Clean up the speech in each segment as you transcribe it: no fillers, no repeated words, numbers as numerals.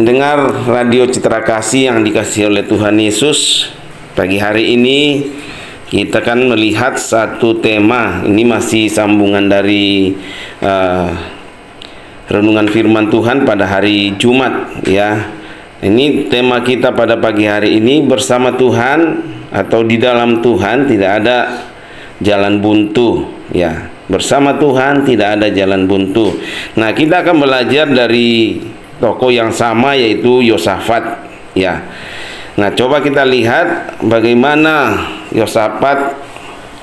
Pendengar Radio Citra Kasih yang dikasihi oleh Tuhan Yesus, pagi hari ini kita kan melihat satu tema. Ini masih sambungan dari renungan firman Tuhan pada hari Jumat ya. Ini tema kita pada pagi hari ini, bersama Tuhan atau di dalam Tuhan tidak ada jalan buntu ya. Bersama Tuhan tidak ada jalan buntu. Nah, kita akan belajar dari tokoh yang sama, yaitu Yosafat ya. Nah, coba kita lihat bagaimana Yosafat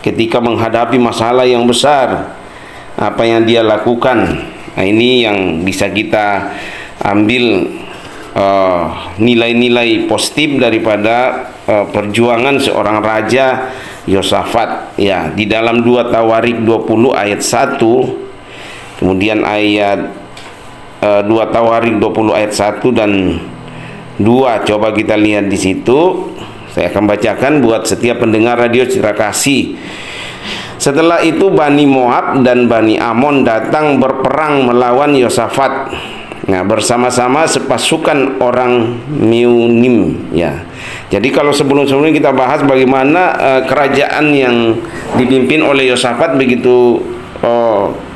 ketika menghadapi masalah yang besar, apa yang dia lakukan. Nah, ini yang bisa kita ambil nilai-nilai positif daripada perjuangan seorang raja Yosafat ya. Di dalam 2 Tawarik 20 ayat 1, kemudian ayat 2 Tawarik 20 ayat 1 dan 2, coba kita lihat di situ. Saya akan bacakan buat setiap pendengar Radio Citra Kasih. Setelah itu Bani Moab dan Bani Amon datang berperang melawan Yosafat. Nah, bersama-sama sepasukan orang Meunim ya. Jadi kalau sebelum-sebelumnya kita bahas bagaimana kerajaan yang dipimpin oleh Yosafat begitu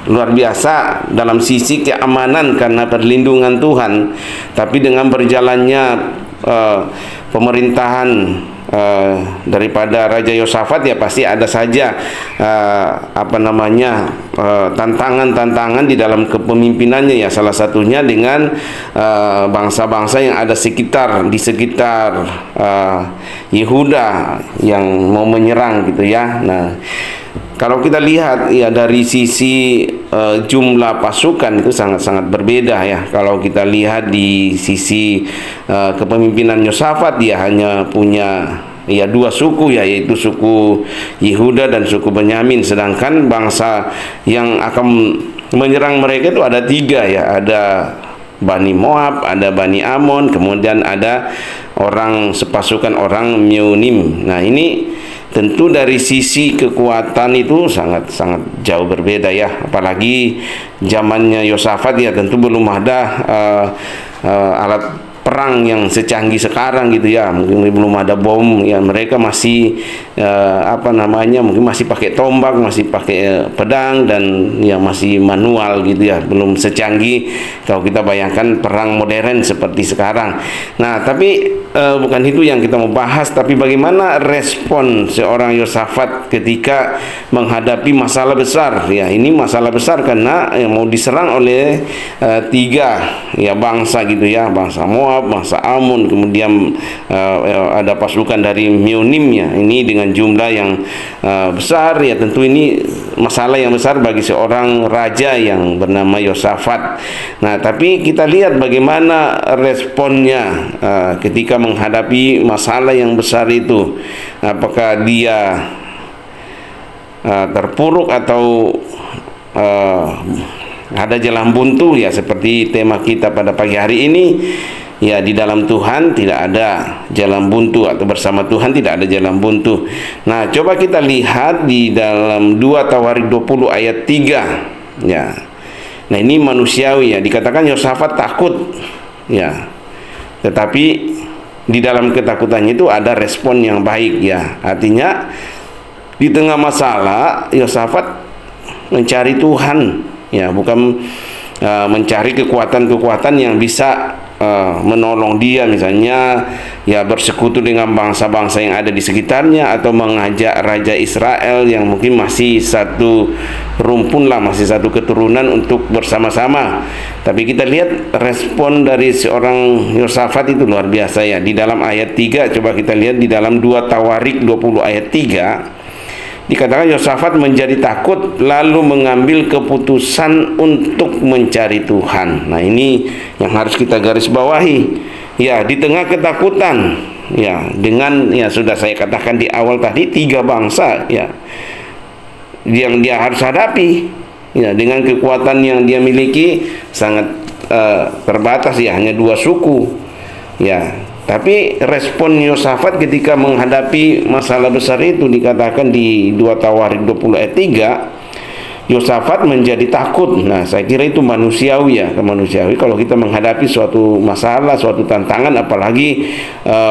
luar biasa dalam sisi keamanan karena perlindungan Tuhan, tapi dengan berjalannya pemerintahan daripada Raja Yosafat ya pasti ada saja tantangan-tantangan di dalam kepemimpinannya ya. Salah satunya dengan bangsa-bangsa yang ada di sekitar Yehuda yang mau menyerang gitu ya. Nah, kalau kita lihat ya dari sisi jumlah pasukan itu sangat-sangat berbeda ya. Kalau kita lihat di sisi kepemimpinan Yosafat, dia hanya punya ya 2 suku ya, yaitu suku Yehuda dan suku Benyamin. Sedangkan bangsa yang akan menyerang mereka itu ada 3 ya. Ada Bani Moab, ada Bani Amon, kemudian ada sepasukan orang Meunim. Nah, ini tentu dari sisi kekuatan itu sangat jauh berbeda ya. Apalagi zamannya Yosafat ya, tentu belum ada alat perang yang secanggih sekarang gitu ya. Mungkin belum ada bom ya. Mereka masih mungkin masih pakai tombak, masih pakai pedang, dan ya masih manual gitu ya. Belum secanggih kalau kita bayangkan perang modern seperti sekarang. Nah, tapi bukan itu yang kita mau bahas, tapi bagaimana respon seorang Yosafat ketika menghadapi masalah besar ya. Ini masalah besar karena yang mau diserang oleh 3 ya bangsa gitu ya, bangsa Moab, bangsa Amon, kemudian ada pasukan dari Meunimnya. Ini dengan jumlah yang besar ya, tentu ini masalah yang besar bagi seorang raja yang bernama Yosafat. Nah, tapi kita lihat bagaimana responnya ketika menghadapi masalah yang besar itu. Apakah dia terpuruk atau ada jalan buntu ya, seperti tema kita pada pagi hari ini ya. Di dalam Tuhan tidak ada jalan buntu, atau bersama Tuhan tidak ada jalan buntu. Nah, coba kita lihat di dalam 2 Tawarik 20 ayat 3 ya. Nah, ini manusiawi ya, dikatakan Yosafat takut ya, tetapi di dalam ketakutannya itu ada respon yang baik ya. Artinya di tengah masalah Yosafat mencari Tuhan ya, bukan mencari kekuatan-kekuatan yang bisa menolong dia, misalnya ya bersekutu dengan bangsa-bangsa yang ada di sekitarnya, atau mengajak Raja Israel yang mungkin masih satu rumpun lah, masih satu keturunan untuk bersama-sama. Tapi kita lihat respon dari seorang Yosafat itu luar biasa ya. Di dalam ayat 3, coba kita lihat di dalam 2 Tawarik 20 ayat 3, dikatakan Yosafat menjadi takut lalu mengambil keputusan untuk mencari Tuhan. Nah, ini yang harus kita garis bawahi ya. Di tengah ketakutan ya, dengan ya sudah saya katakan di awal tadi, 3 bangsa ya yang dia harus hadapi ya, dengan kekuatan yang dia miliki sangat terbatas ya, hanya 2 suku ya. Tapi respon Yosafat ketika menghadapi masalah besar itu dikatakan di 2 Tawarik 20 ayat 3, Yosafat menjadi takut. Nah, saya kira itu manusiawi ya, manusiawi kalau kita menghadapi suatu masalah, suatu tantangan, apalagi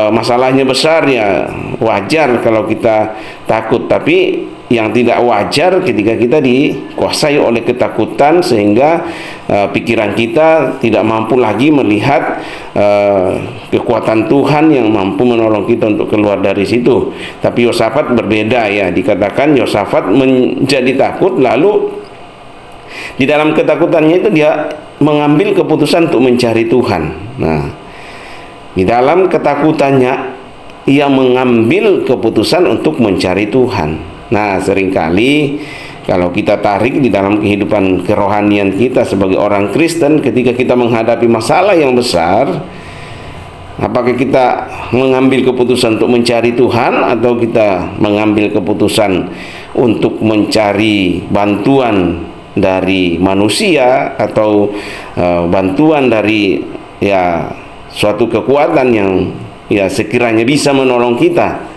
masalahnya besar ya, wajar kalau kita takut. Tapi yang tidak wajar ketika kita dikuasai oleh ketakutan sehingga pikiran kita tidak mampu lagi melihat kekuatan Tuhan yang mampu menolong kita untuk keluar dari situ. Tapi Yosafat berbeda ya, dikatakan Yosafat menjadi takut, lalu di dalam ketakutannya itu dia mengambil keputusan untuk mencari Tuhan. Nah, di dalam ketakutannya ia mengambil keputusan untuk mencari Tuhan. Nah, seringkali kalau kita tarik di dalam kehidupan kerohanian kita sebagai orang Kristen, ketika kita menghadapi masalah yang besar, apakah kita mengambil keputusan untuk mencari Tuhan atau kita mengambil keputusan untuk mencari bantuan dari manusia atau bantuan dari ya suatu kekuatan yang ya sekiranya bisa menolong kita?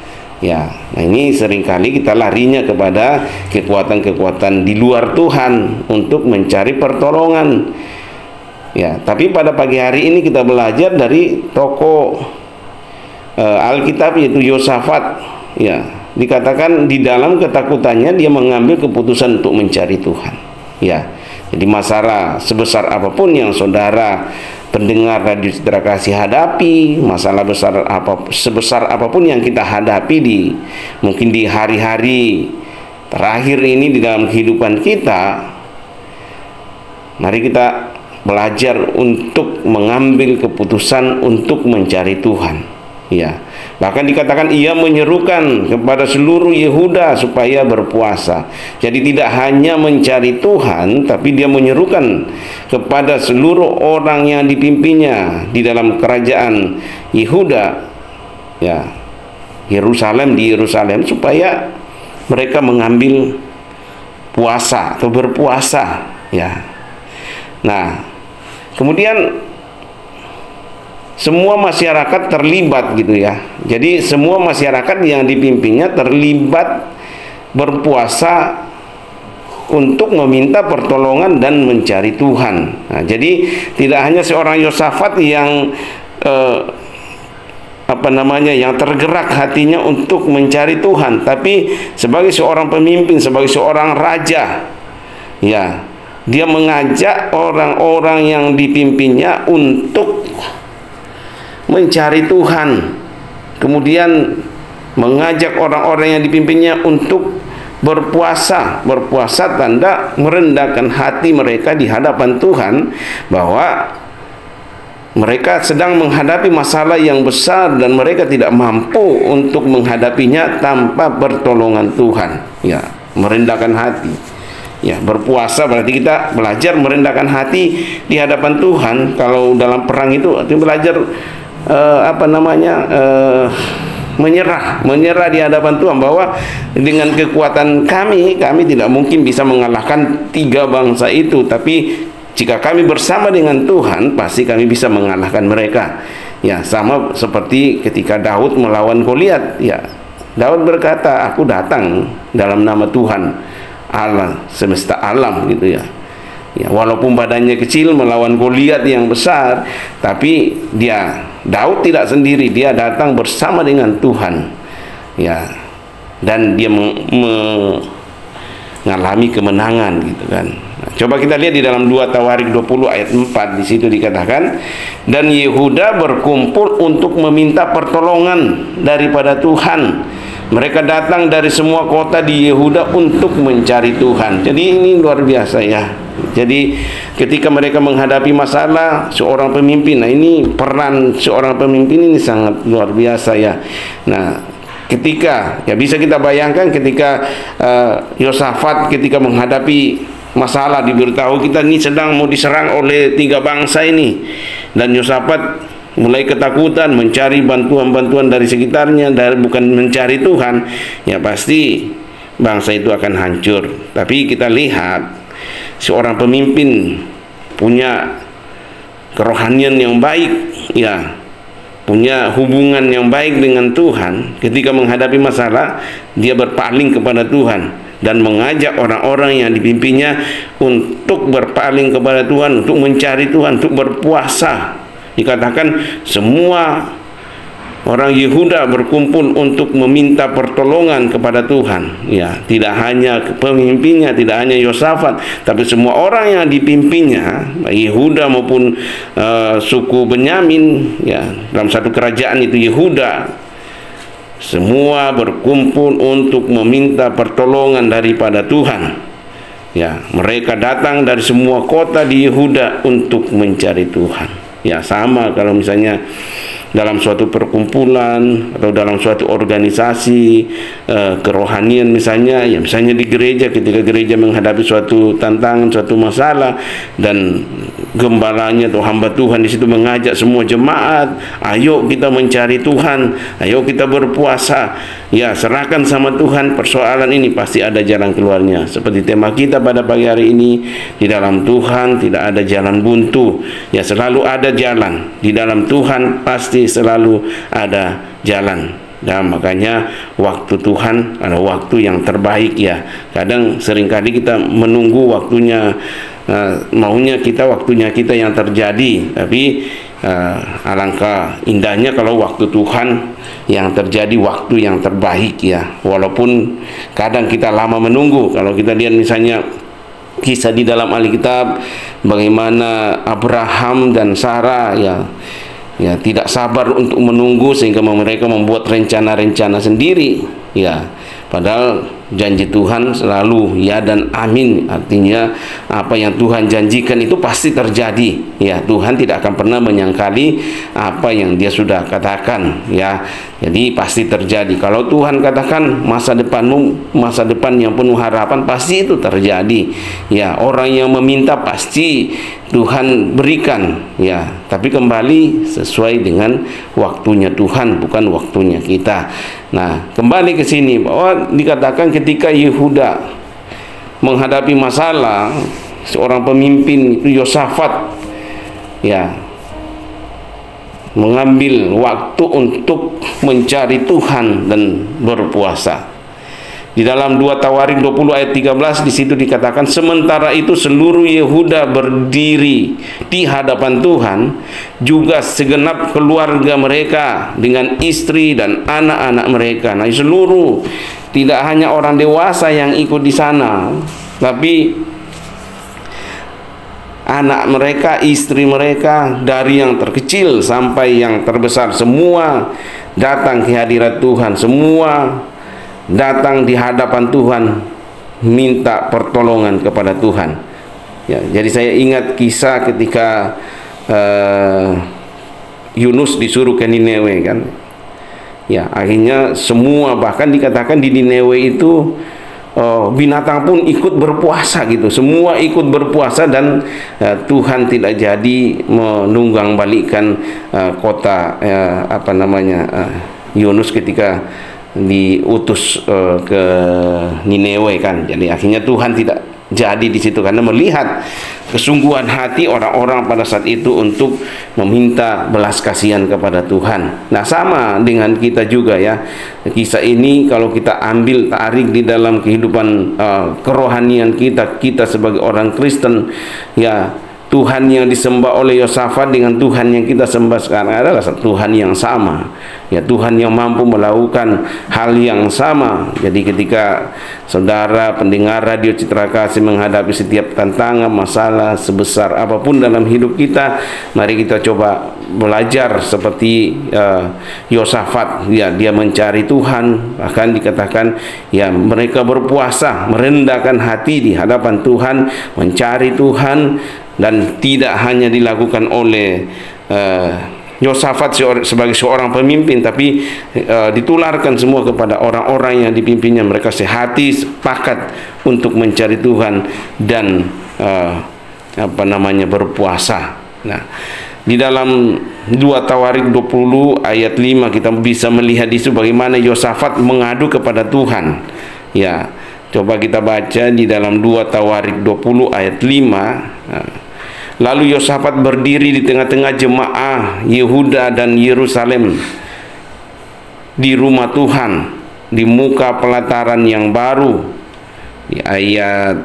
Ya, nah ini seringkali kita larinya kepada kekuatan-kekuatan di luar Tuhan untuk mencari pertolongan. Ya, tapi pada pagi hari ini kita belajar dari tokoh Alkitab yaitu Yosafat. Ya, dikatakan di dalam ketakutannya dia mengambil keputusan untuk mencari Tuhan. Ya, jadi masalah sebesar apapun yang saudara pendengar Radio Citra Kasih hadapi, masalah sebesar apapun yang kita hadapi mungkin di hari-hari terakhir ini di dalam kehidupan kita, mari kita belajar untuk mengambil keputusan untuk mencari Tuhan. Ya, bahkan dikatakan ia menyerukan kepada seluruh Yehuda supaya berpuasa. Jadi tidak hanya mencari Tuhan, tapi dia menyerukan kepada seluruh orang yang dipimpinnya di dalam kerajaan Yehuda, ya, di Yerusalem, supaya mereka mengambil puasa atau berpuasa. Ya, nah, kemudian semua masyarakat terlibat gitu ya. Jadi semua masyarakat yang dipimpinnya terlibat berpuasa untuk meminta pertolongan dan mencari Tuhan. Nah, jadi tidak hanya seorang Yosafat yang yang tergerak hatinya untuk mencari Tuhan, tapi sebagai seorang pemimpin, sebagai seorang raja, ya, dia mengajak orang-orang yang dipimpinnya untuk mencari Tuhan, kemudian mengajak orang-orang yang dipimpinnya untuk berpuasa. Berpuasa tanda merendahkan hati mereka di hadapan Tuhan, bahwa mereka sedang menghadapi masalah yang besar dan mereka tidak mampu untuk menghadapinya tanpa pertolongan Tuhan. Ya, merendahkan hati. Ya, berpuasa berarti kita belajar merendahkan hati di hadapan Tuhan. Kalau dalam perang itu artinya belajar menyerah di hadapan Tuhan, bahwa dengan kekuatan kami tidak mungkin bisa mengalahkan tiga bangsa itu, tapi jika kami bersama dengan Tuhan pasti kami bisa mengalahkan mereka. Ya, sama seperti ketika Daud melawan Goliat. Ya, Daud berkata, aku datang dalam nama Tuhan Allah semesta alam, gitu ya. Ya, walaupun badannya kecil melawan Goliat yang besar, tapi Daud tidak sendiri, dia datang bersama dengan Tuhan. Ya, dan dia mengalami kemenangan, gitu kan. Nah, coba kita lihat di dalam 2 Tawarik 20 ayat 4, di situ dikatakan, dan Yehuda berkumpul untuk meminta pertolongan daripada Tuhan. Mereka datang dari semua kota di Yehuda untuk mencari Tuhan. Jadi ini luar biasa ya. Jadi ketika mereka menghadapi masalah, seorang pemimpin, nah ini peran seorang pemimpin ini sangat luar biasa ya. Nah, ketika ya bisa kita bayangkan ketika Yosafat ketika menghadapi masalah, diberitahu kita ini sedang mau diserang oleh tiga bangsa ini, dan Yosafat mulai ketakutan, mencari bantuan-bantuan dari sekitarnya, bukan mencari Tuhan, ya pasti bangsa itu akan hancur. Tapi kita lihat seorang pemimpin punya kerohanian yang baik, ya, punya hubungan yang baik dengan Tuhan. Ketika menghadapi masalah, dia berpaling kepada Tuhan. dan mengajak orang-orang yang dipimpinnya untuk berpaling kepada Tuhan, untuk mencari Tuhan, untuk berpuasa. Dikatakan semua orang Yehuda berkumpul untuk meminta pertolongan kepada Tuhan. Ya, tidak hanya pemimpinnya, tidak hanya Yosafat, tapi semua orang yang dipimpinnya, Yehuda maupun suku Benyamin, ya, dalam satu kerajaan itu Yehuda, semua berkumpul untuk meminta pertolongan daripada Tuhan. Ya, mereka datang dari semua kota di Yehuda untuk mencari Tuhan. Ya, sama kalau misalnya dalam suatu perkumpulan atau dalam suatu organisasi kerohanian misalnya, ya misalnya di gereja, ketika gereja menghadapi suatu tantangan, suatu masalah, dan gembalanya atau hamba Tuhan di situ mengajak semua jemaat, ayo kita mencari Tuhan, ayo kita berpuasa, ya serahkan sama Tuhan persoalan ini, pasti ada jalan keluarnya. Seperti tema kita pada pagi hari ini, di dalam Tuhan tidak ada jalan buntu, ya selalu ada jalan. Di dalam Tuhan pasti selalu ada jalan. Dan makanya waktu Tuhan adalah waktu yang terbaik, ya. Kadang seringkali kita menunggu waktunya, maunya kita waktunya kita yang terjadi, tapi alangkah indahnya kalau waktu Tuhan yang terjadi, waktu yang terbaik, ya. Walaupun kadang kita lama menunggu. Kalau kita lihat misalnya kisah di dalam Alkitab, bagaimana Abraham dan Sarah, ya tidak sabar untuk menunggu sehingga mereka membuat rencana-rencana sendiri, ya. Padahal janji Tuhan selalu ya dan amin. Artinya apa yang Tuhan janjikan itu pasti terjadi. Ya, Tuhan tidak akan pernah menyangkali apa yang Dia sudah katakan, ya. Jadi pasti terjadi. Kalau Tuhan katakan masa depanmu, masa depan yang penuh harapan, pasti itu terjadi. Ya, orang yang meminta pasti Tuhan berikan, ya. Tapi kembali sesuai dengan waktunya Tuhan, bukan waktunya kita. Nah, kembali ke sini bahwa dikatakan ketika Yehuda menghadapi masalah, seorang pemimpin itu Yosafat, ya, mengambil waktu untuk mencari Tuhan dan berpuasa. Di dalam 2 Tawarik 20 ayat 13 di situ dikatakan, sementara itu seluruh Yehuda berdiri di hadapan Tuhan, juga segenap keluarga mereka dengan istri dan anak-anak mereka. Nah, seluruh, tidak hanya orang dewasa yang ikut di sana, tapi anak mereka, istri mereka, dari yang terkecil sampai yang terbesar, semua datang ke hadirat Tuhan, semua datang di hadapan Tuhan minta pertolongan kepada Tuhan. Ya, jadi saya ingat kisah ketika Yunus disuruh ke Niniwe, kan. Ya, akhirnya semua, bahkan dikatakan di Niniwe itu binatang pun ikut berpuasa gitu. Semua ikut berpuasa dan Tuhan tidak jadi menunggang balikan kota Yunus ketika diutus ke Niniwe, kan. Jadi akhirnya Tuhan tidak jadi di situ karena melihat kesungguhan hati orang-orang pada saat itu untuk meminta belas kasihan kepada Tuhan. Nah, sama dengan kita juga, ya. Kisah ini kalau kita ambil tarik di dalam kehidupan kerohanian kita sebagai orang Kristen, ya, Tuhan yang disembah oleh Yosafat dengan Tuhan yang kita sembah sekarang adalah Tuhan yang sama, ya, Tuhan yang mampu melakukan hal yang sama. Jadi ketika saudara pendengar radio Citra Kasih menghadapi setiap tantangan, masalah sebesar apapun dalam hidup kita, mari kita coba belajar seperti Yosafat, ya, dia mencari Tuhan. Bahkan dikatakan, ya, mereka berpuasa, merendahkan hati di hadapan Tuhan, mencari Tuhan. Dan tidak hanya dilakukan oleh Yosafat sebagai seorang pemimpin, tapi ditularkan semua kepada orang-orang yang dipimpinnya. Mereka sehati sepakat untuk mencari Tuhan dan berpuasa. Nah, di dalam 2 Tawarik 20 ayat 5 kita bisa melihat itu bagaimana Yosafat mengadu kepada Tuhan. Ya, coba kita baca di dalam 2 Tawarik 20 ayat 5. Lalu Yosafat berdiri di tengah-tengah jemaah Yehuda dan Yerusalem di rumah Tuhan, di muka pelataran yang baru, Di ayat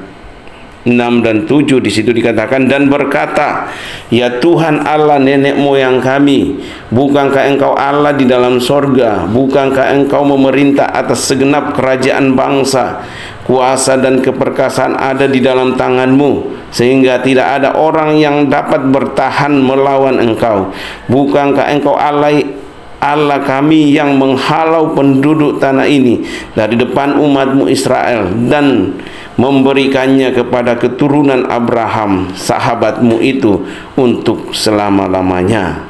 6 dan 7 di situ dikatakan, dan berkata, ya Tuhan Allah nenek moyang kami, bukankah engkau Allah di dalam sorga? Bukankah engkau memerintah atas segenap kerajaan bangsa? Kuasa dan keperkasaan ada di dalam tanganmu, sehingga tidak ada orang yang dapat bertahan melawan engkau. Bukankah engkau Allah kami yang menghalau penduduk tanah ini dari depan umatmu Israel dan memberikannya kepada keturunan Abraham sahabatmu itu untuk selama-lamanya.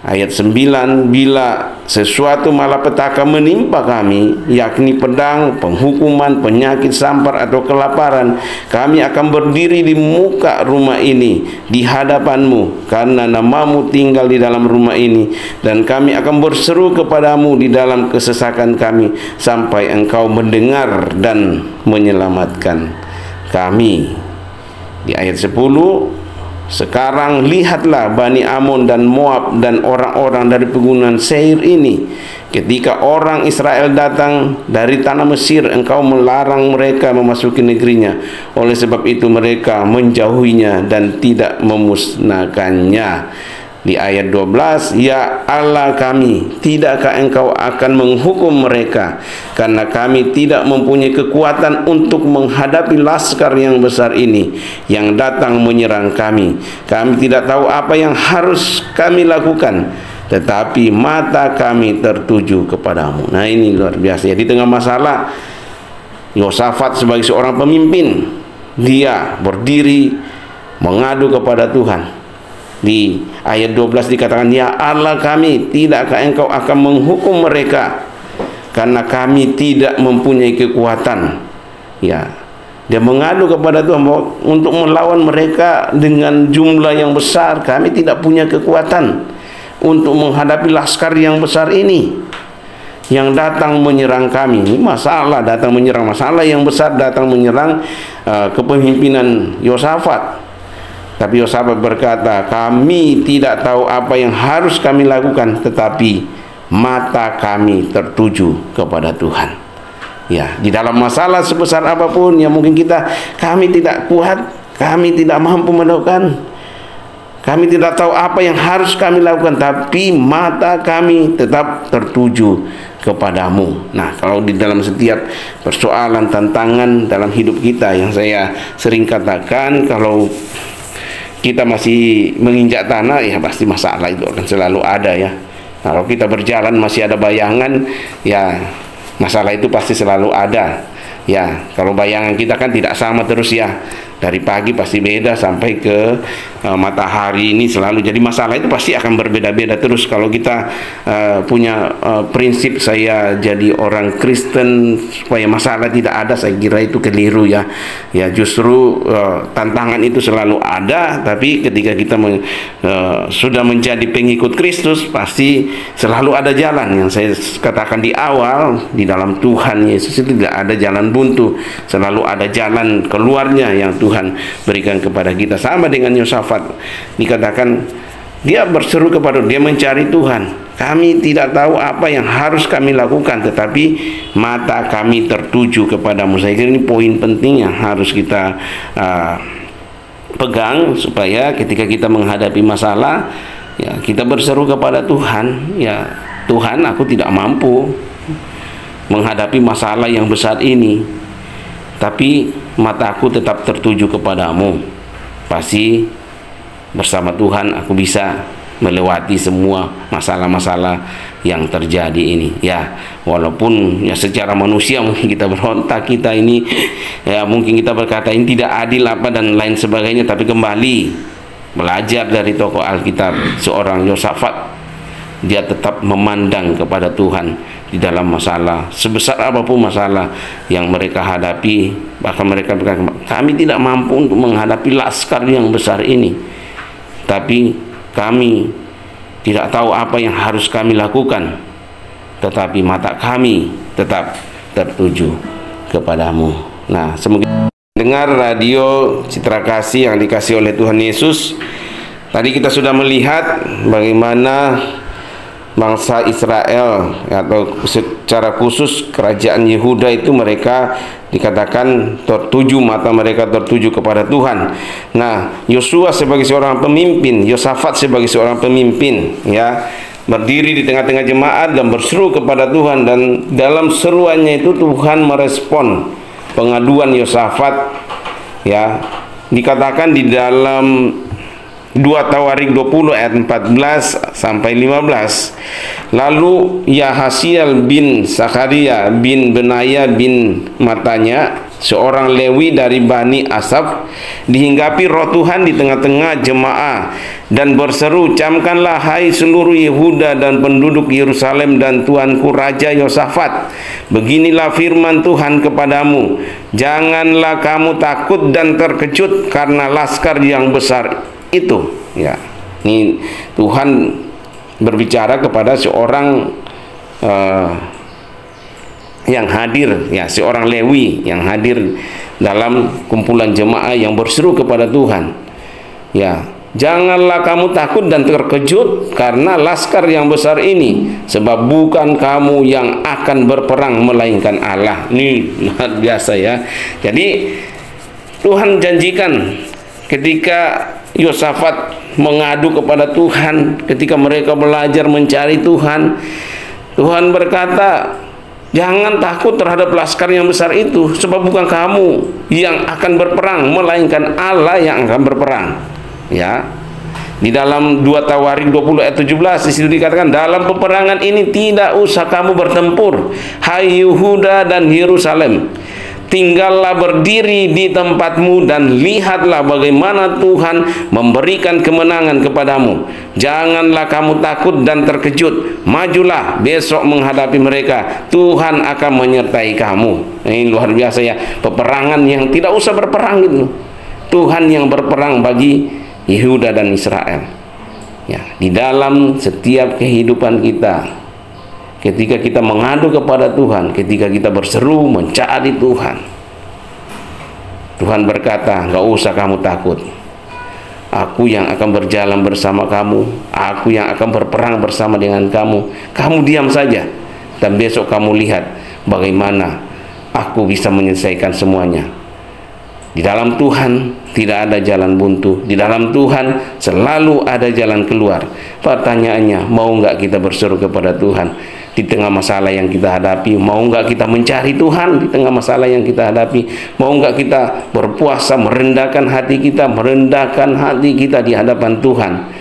Ayat 9, bila sesuatu malapetaka menimpa kami, yakni pedang, penghukuman, penyakit sampar atau kelaparan, kami akan berdiri di muka rumah ini di hadapanmu, karena namamu tinggal di dalam rumah ini, dan kami akan berseru kepadamu di dalam kesesakan kami, sampai engkau mendengar dan menyelamatkan kami. Di ayat 10, sekarang lihatlah Bani Amon dan Moab dan orang-orang dari pegunungan Seir ini. Ketika orang Israel datang dari tanah Mesir, engkau melarang mereka memasuki negerinya. Oleh sebab itu mereka menjauhinya dan tidak memusnahkannya. Di ayat 12, ya Allah kami, tidakkah engkau akan menghukum mereka? Karena kami tidak mempunyai kekuatan untuk menghadapi laskar yang besar ini yang datang menyerang kami. Kami tidak tahu apa yang harus kami lakukan, tetapi mata kami tertuju kepadamu. Nah, ini luar biasa ya. Di tengah masalah, Yosafat sebagai seorang pemimpin, dia berdiri mengadu kepada Tuhan. Di ayat 12 dikatakan, ya Allah kami, tidakkah engkau akan menghukum mereka? Karena kami tidak mempunyai kekuatan. Ya, dia mengadu kepada Tuhan untuk melawan mereka dengan jumlah yang besar. Kami tidak punya kekuatan untuk menghadapi laskar yang besar ini yang datang menyerang kami. Ini masalah datang menyerang, masalah yang besar datang menyerang kepemimpinan Yosafat. Tapi Yosafat berkata, kami tidak tahu apa yang harus kami lakukan, tetapi mata kami tertuju kepada Tuhan. Ya, di dalam masalah sebesar apapun yang mungkin kami tidak kuat, kami tidak mampu melakukan, kami tidak tahu apa yang harus kami lakukan, tapi mata kami tetap tertuju kepadamu. Nah, kalau di dalam setiap persoalan, tantangan dalam hidup kita, yang saya sering katakan, kalau kita masih menginjak tanah, ya pasti masalah itu akan selalu ada ya. Kalau kita berjalan masih ada bayangan, ya masalah itu pasti selalu ada. Ya, kalau bayangan kita kan tidak sama terus ya. Dari pagi pasti beda sampai ke matahari ini selalu. Jadi masalah itu pasti akan berbeda-beda terus. Kalau kita punya prinsip saya jadi orang Kristen supaya masalah tidak ada, saya kira itu keliru ya. Ya, justru tantangan itu selalu ada, tapi ketika kita sudah menjadi pengikut Kristus, pasti selalu ada jalan. Yang saya katakan di awal, di dalam Tuhan Yesus itu tidak ada jalan buntu, selalu ada jalan keluarnya yang Tuhan berikan kepada kita. Sama dengan Yosafat, dikatakan dia berseru kepada, dia mencari Tuhan. Kami tidak tahu apa yang harus kami lakukan, tetapi mata kami tertuju kepadamu. Saya kira ini poin penting yang harus kita pegang, supaya ketika kita menghadapi masalah, ya kita berseru kepada Tuhan. Ya Tuhan, aku tidak mampu menghadapi masalah yang besar ini, tapi mataku tetap tertuju kepadamu. Pasti bersama Tuhan aku bisa melewati semua masalah-masalah yang terjadi ini. Ya, walaupun ya secara manusia mungkin kita berontak, kita ini ya mungkin kita berkata ini tidak adil apa dan lain sebagainya, tapi kembali belajar dari tokoh Alkitab, seorang Yosafat, dia tetap memandang kepada Tuhan di dalam masalah, sebesar apapun masalah yang mereka hadapi. Bahkan mereka berkata, kami tidak mampu untuk menghadapi laskar yang besar ini, tapi kami tidak tahu apa yang harus kami lakukan, tetapi mata kami tetap tertuju kepadamu. Nah, semoga dengar radio Citra Kasih yang dikasih oleh Tuhan Yesus. Tadi kita sudah melihat bagaimana bangsa Israel atau secara khusus kerajaan Yehuda itu mereka dikatakan tertuju, mata mereka tertuju kepada Tuhan. Nah, Yosua sebagai seorang pemimpin, Yosafat sebagai seorang pemimpin, ya, berdiri di tengah-tengah jemaat dan berseru kepada Tuhan, dan dalam seruannya itu Tuhan merespon pengaduan Yosafat, ya. Dikatakan di dalam 2 Tawarik 20 ayat 14 sampai 15. Lalu Yahasiel bin Sakaria bin Benaya bin Matanya, seorang Lewi dari Bani Asaf, dihinggapi roh Tuhan di tengah-tengah jemaah dan berseru, camkanlah hai seluruh Yehuda dan penduduk Yerusalem dan tuanku Raja Yosafat, beginilah firman Tuhan kepadamu, janganlah kamu takut dan terkejut karena laskar yang besar itu. Ya, ini Tuhan berbicara kepada seorang yang hadir, ya, seorang Lewi yang hadir dalam kumpulan jemaah yang berseru kepada Tuhan. Ya, janganlah kamu takut dan terkejut karena laskar yang besar ini, sebab bukan kamu yang akan berperang melainkan Allah. Ini luar biasa, ya. Jadi Tuhan janjikan ketika Yosafat mengadu kepada Tuhan, ketika mereka belajar mencari Tuhan, Tuhan berkata, jangan takut terhadap laskar yang besar itu, sebab bukan kamu yang akan berperang, melainkan Allah yang akan berperang. Ya, di dalam 2 Tawarik 20 ayat 17 di situ dikatakan, dalam peperangan ini tidak usah kamu bertempur, hai Yehuda dan Yerusalem, tinggallah berdiri di tempatmu dan lihatlah bagaimana Tuhan memberikan kemenangan kepadamu. Janganlah kamu takut dan terkejut, majulah besok menghadapi mereka, Tuhan akan menyertai kamu. Ini luar biasa, ya, peperangan yang tidak usah berperang gitu. Tuhan yang berperang bagi Yehuda dan Israel. Ya, di dalam setiap kehidupan kita, ketika kita mengadu kepada Tuhan, ketika kita berseru mencari Tuhan, Tuhan berkata, gak usah kamu takut, aku yang akan berjalan bersama kamu, aku yang akan berperang bersama dengan kamu. Kamu diam saja, dan besok kamu lihat bagaimana aku bisa menyelesaikan semuanya. Di dalam Tuhan tidak ada jalan buntu, di dalam Tuhan selalu ada jalan keluar. Pertanyaannya, mau nggak kita berseru kepada Tuhan di tengah masalah yang kita hadapi? Mau nggak kita mencari Tuhan di tengah masalah yang kita hadapi? Mau nggak kita berpuasa, merendahkan hati kita di hadapan Tuhan,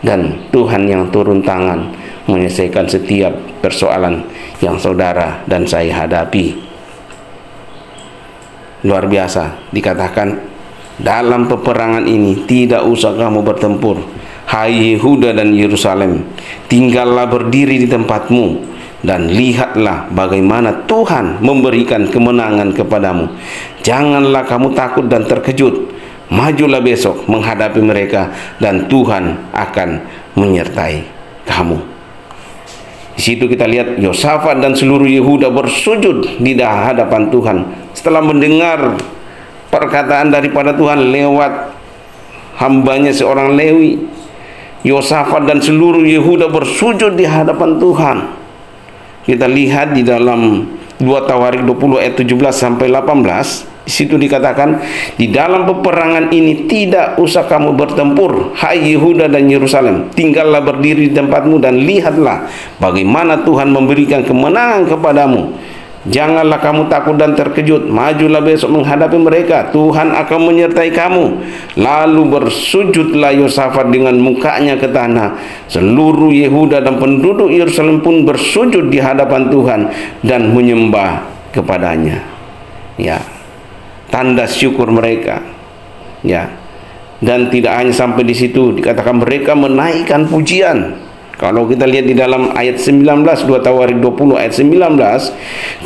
dan Tuhan yang turun tangan menyelesaikan setiap persoalan yang saudara dan saya hadapi. Luar biasa, dikatakan dalam peperangan ini tidak usah kamu bertempur, hai Yehuda dan Yerusalem, tinggallah berdiri di tempatmu dan lihatlah bagaimana Tuhan memberikan kemenangan kepadamu. Janganlah kamu takut dan terkejut, majulah besok menghadapi mereka dan Tuhan akan menyertai kamu. Di situ kita lihat Yosafat dan seluruh Yehuda bersujud di hadapan Tuhan setelah mendengar perkataan daripada Tuhan lewat hambanya seorang Lewi. Yosafat dan seluruh Yehuda bersujud di hadapan Tuhan. Kita lihat di dalam 2 Tawarik 20 ayat 17 sampai 18. Di situ dikatakan, di dalam peperangan ini tidak usah kamu bertempur, hai Yehuda dan Yerusalem, tinggallah berdiri di tempatmu dan lihatlah bagaimana Tuhan memberikan kemenangan kepadamu. Janganlah kamu takut dan terkejut, majulah besok menghadapi mereka, Tuhan akan menyertai kamu. Lalu bersujudlah Yosafat dengan mukanya ke tanah. Seluruh Yehuda dan penduduk Yerusalem pun bersujud di hadapan Tuhan dan menyembah kepadanya. Ya, tanda syukur mereka. Ya, dan tidak hanya sampai di situ, dikatakan mereka menaikkan pujian. Kalau kita lihat di dalam ayat 19, 2 Tawarik 20 ayat 19,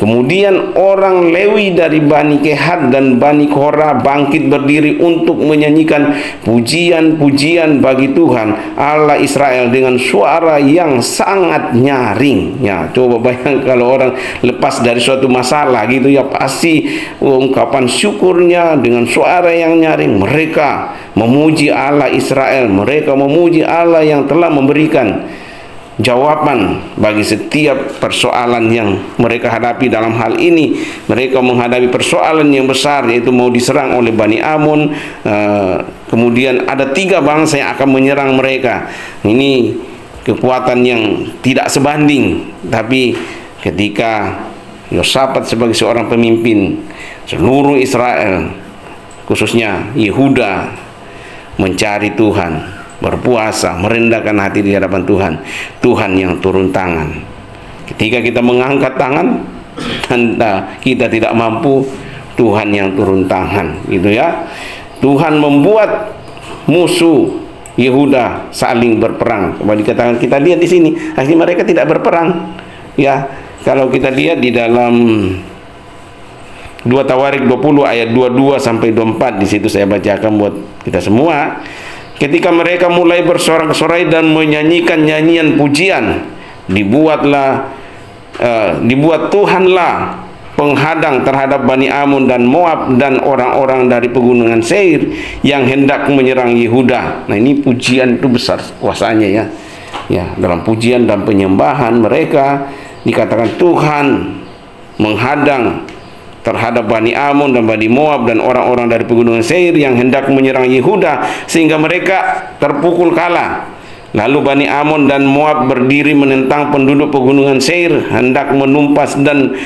kemudian orang Lewi dari Bani Kehat dan Bani Korah bangkit berdiri untuk menyanyikan pujian-pujian bagi Tuhan Allah Israel dengan suara yang sangat nyaring. Ya, coba bayangkan kalau orang lepas dari suatu masalah gitu, ya pasti ungkapan syukurnya dengan suara yang nyaring. Mereka memuji Allah Israel, mereka memuji Allah yang telah memberikan jawaban bagi setiap persoalan yang mereka hadapi. Dalam hal ini mereka menghadapi persoalan yang besar, yaitu mau diserang oleh Bani Amun. Kemudian ada 3 bangsa yang akan menyerang mereka. Ini kekuatan yang tidak sebanding. Tapi ketika Yosafat sebagai seorang pemimpin, seluruh Israel, khususnya Yehuda, mencari Tuhan, berpuasa, merendahkan hati di hadapan Tuhan, Tuhan yang turun tangan. Ketika kita mengangkat tangan dan kita tidak mampu, Tuhan yang turun tangan, gitu ya. Tuhan membuat musuh Yehuda saling berperang. Kembali dikatakan, kita lihat di sini, akhirnya mereka tidak berperang. Ya, kalau kita lihat di dalam 2 Tawarik 20 ayat 22 sampai 24, di situ saya bacakan buat kita semua. Ketika mereka mulai bersorak-sorai dan menyanyikan nyanyian pujian, dibuat Tuhanlah penghadang terhadap Bani Amun dan Moab dan orang-orang dari pegunungan Seir yang hendak menyerang Yehuda. Nah, ini pujian itu besar kuasanya ya. Ya, dalam pujian dan penyembahan mereka dikatakan Tuhan menghadang terhadap Bani Amun dan Bani Moab dan orang-orang dari pegunungan Seir yang hendak menyerang Yehuda, sehingga mereka terpukul kalah. Lalu Bani Amun dan Moab berdiri menentang penduduk pegunungan Seir, hendak menumpas dan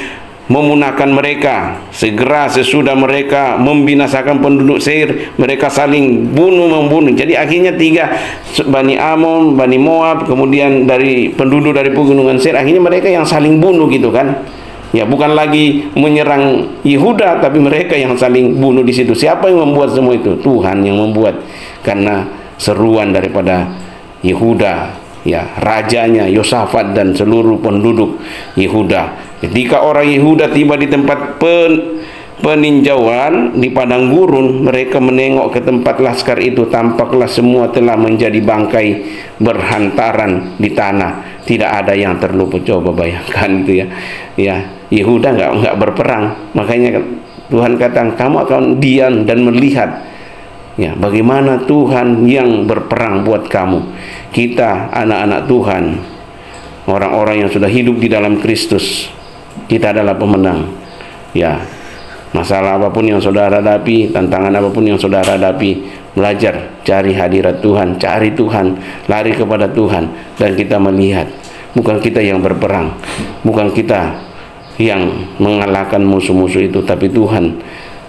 memunahkan mereka. Segera sesudah mereka membinasakan penduduk Seir, mereka saling bunuh-membunuh. Jadi akhirnya 3, Bani Amun, Bani Moab, kemudian dari penduduk dari pegunungan Seir, akhirnya mereka yang saling bunuh, gitu kan. Ya, bukan lagi menyerang Yehuda, tapi mereka yang saling bunuh di situ. Siapa yang membuat semua itu? Tuhan yang membuat, karena seruan daripada Yehuda, ya, rajanya Yosafat dan seluruh penduduk Yehuda. Ketika orang Yehuda tiba di tempat peninjauan di padang gurun, mereka menengok ke tempat laskar itu, tampaklah semua telah menjadi bangkai berhantaran di tanah, tidak ada yang terluput. Coba bayangkan itu ya. Ya, Yehuda nggak berperang, makanya Tuhan kata, kamu akan diam dan melihat ya bagaimana Tuhan yang berperang buat kamu. Kita anak-anak Tuhan, orang-orang yang sudah hidup di dalam Kristus, kita adalah pemenang. Ya, masalah apapun yang saudara hadapi, tantangan apapun yang saudara hadapi, belajar cari hadirat Tuhan, cari Tuhan, lari kepada Tuhan, dan kita melihat bukan kita yang berperang, bukan kita yang mengalahkan musuh-musuh itu, tapi Tuhan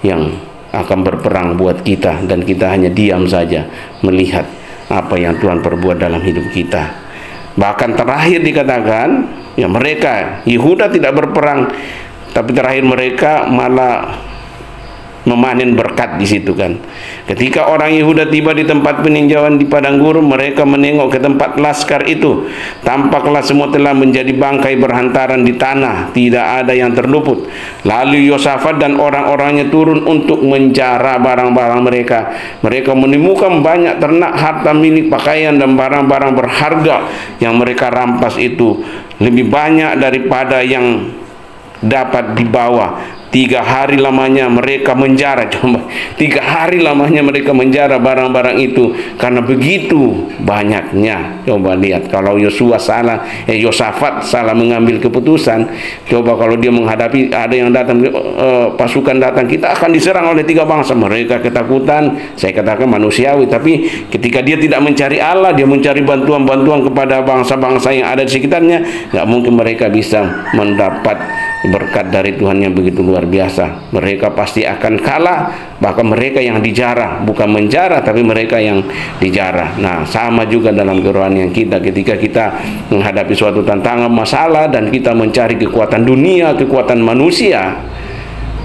yang akan berperang buat kita, dan kita hanya diam saja melihat apa yang Tuhan perbuat dalam hidup kita. Bahkan terakhir dikatakan, ya, mereka Yehuda tidak berperang, tapi terakhir mereka malah memanen berkat di situ kan. Ketika orang Yehuda tiba di tempat peninjauan di padang gurun, mereka menengok ke tempat laskar itu, tampaklah semua telah menjadi bangkai berhantaran di tanah, tidak ada yang terluput. Lalu Yosafat dan orang-orangnya turun untuk menjara barang-barang mereka. Mereka menemukan banyak ternak, harta milik, pakaian dan barang-barang berharga yang mereka rampas itu lebih banyak daripada yang dapat dibawa. 3 hari lamanya mereka menjara. Coba, 3 hari lamanya mereka menjara barang-barang itu karena begitu banyaknya. Coba lihat, kalau Yosafat salah mengambil keputusan. Coba kalau dia menghadapi ada yang datang, pasukan datang, kita akan diserang oleh 3 bangsa. Mereka ketakutan. Saya katakan manusiawi, tapi ketika dia tidak mencari Allah, dia mencari bantuan-bantuan kepada bangsa-bangsa yang ada di sekitarnya, nggak mungkin mereka bisa mendapat berkat dari Tuhan yang begitu luar biasa. Mereka pasti akan kalah. Bahkan mereka yang dijara, bukan menjara, tapi mereka yang dijara. Nah, sama juga dalam kerohanian kita. Ketika kita menghadapi suatu tantangan, masalah, dan kita mencari kekuatan dunia, kekuatan manusia,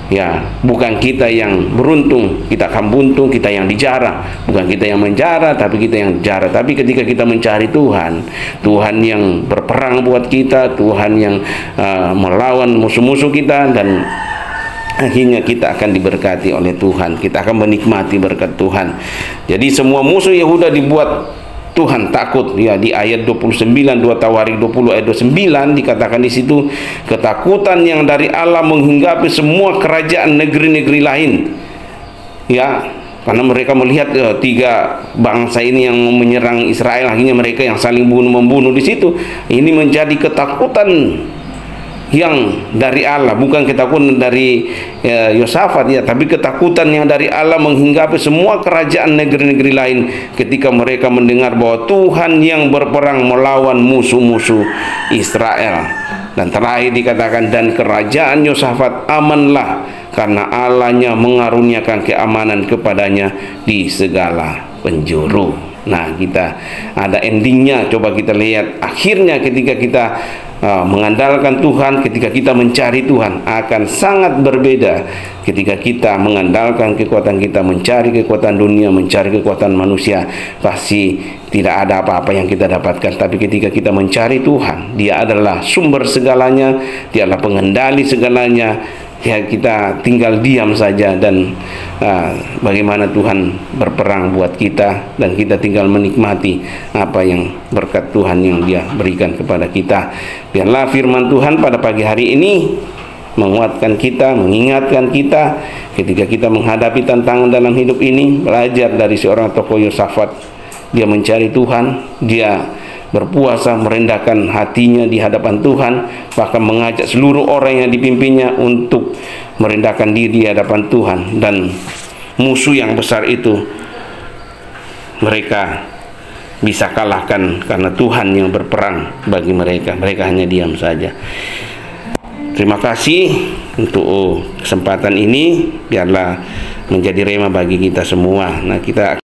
ya, bukan kita yang beruntung, kita akan buntung. Kita yang dijara, bukan kita yang menjara, tapi kita yang dijara. Tapi ketika kita mencari Tuhan, Tuhan yang berperang buat kita, Tuhan yang melawan musuh-musuh kita, dan akhirnya kita akan diberkati oleh Tuhan. Kita akan menikmati berkat Tuhan. Jadi semua musuh Yehuda dibuat Tuhan takut, ya. Di ayat 29, 2 Tawarik 20 ayat 29 dikatakan di situ, ketakutan yang dari Allah menghinggapi semua kerajaan negeri-negeri lain. Ya, Karena mereka melihat tiga bangsa ini yang menyerang Israel, akhirnya mereka yang saling bunuh-membunuh di situ. Ini menjadi ketakutan yang dari Allah, bukan ketakutan dari Yosafat ya, tapi ketakutan yang dari Allah menghinggapi semua kerajaan negeri-negeri lain ketika mereka mendengar bahwa Tuhan yang berperang melawan musuh-musuh Israel. Dan terakhir dikatakan, dan kerajaan Yosafat amanlah karena Allahnya mengaruniakan keamanan kepadanya di segala penjuru. Nah, kita ada endingnya. Coba kita lihat akhirnya ketika kita mengandalkan Tuhan, ketika kita mencari Tuhan, akan sangat berbeda ketika kita mengandalkan kekuatan kita, mencari kekuatan dunia, mencari kekuatan manusia. Pasti tidak ada apa-apa yang kita dapatkan. Tapi ketika kita mencari Tuhan, Dia adalah sumber segalanya, Dia adalah pengendali segalanya. Ya, kita tinggal diam saja dan bagaimana Tuhan berperang buat kita, dan kita tinggal menikmati apa yang berkat Tuhan yang Dia berikan kepada kita. Biarlah firman Tuhan pada pagi hari ini menguatkan kita, mengingatkan kita ketika kita menghadapi tantangan dalam hidup ini. Belajar dari seorang tokoh Yosafat, dia mencari Tuhan, dia berpuasa, merendahkan hatinya di hadapan Tuhan, bahkan mengajak seluruh orang yang dipimpinnya untuk merendahkan diri di hadapan Tuhan. Dan musuh yang besar itu mereka bisa kalahkan karena Tuhan yang berperang bagi mereka. Mereka hanya diam saja. Terima kasih untuk kesempatan ini. Biarlah menjadi rema bagi kita semua. Nah, kita